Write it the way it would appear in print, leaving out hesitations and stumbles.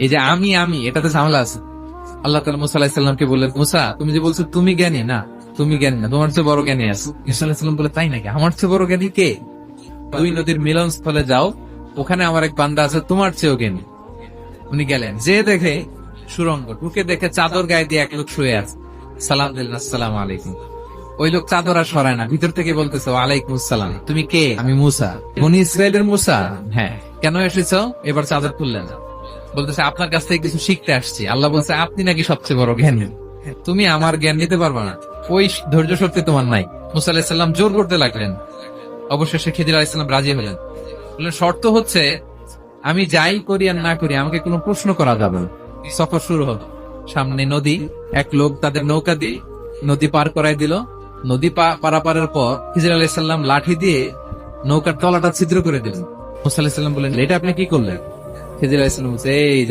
এই যে আমি এটাতে ঝামেলা আছে। আল্লাহ তাআলা মুসা আলাইহিস সালামকে বললেন, মুসা তুমি যে বলছো তুমি জ্ঞানী, না তুমি জ্ঞানী না, তোমার চেয়ে বড় জ্ঞানী আছে। মুসা আলাইহিস সালাম বলে, তাই নাকি? আমার চেয়ে বড় জ্ঞানী কে? দুই নদীর মিলনস্থলে যাও, ওখানে আমার এক বান্দা আছে তোমার চেয়েও জ্ঞানী। উনি গেলেন, যে দেখে সুরঙ্গ, ঢুকে দেখে চাদর গায়ে দিয়ে এক লোক শুয়ে আছে। সালাম দিলেন, আসসালামু আলাইকুম। ওই লোক চাদর আর সরায় না, ভিতর থেকে বলতেছে, ওয়ালাইকুম আসসালাম। তুমি কে? আমি মুসা। বনি ইসরায়েলের মুসা? হ্যাঁ। কেন এসেছো? এবার চাদর খুললেন, বলতেছে আপনার কাছ থেকে কিছু শিখতে আসছি। আল্লাহ বলছে, আপনি নাকি সবচেয়ে বড় জ্ঞানী, তুমি আমার জ্ঞান নিতে পারবে না, ওই ধৈর্য শক্তি তোমার নাই। মুসা আলাইহিস সালাম জোর করতে লাগলেন। অবশেষে খিদির আলাইহিস সালাম রাজি হলেন। বললেন, শর্ত হচ্ছে আমি যাই করি আর না করি আমাকে কোনো প্রশ্ন করা যাবে না। সফর শুরু হলো। সামনে নদী, এক লোক তাদের নৌকা দিয়ে নদী পার করাই দিল। নদী পারাপারের পর খিজির আলাইহিস সালাম লাঠি দিয়ে নৌকার তলাটা ছিদ্র করে দিলেন। মুসা আলাইহিস সালাম বললেন, এটা আপনি কি করলেন? খিজির আলাইহিস সালাম বলছে, এই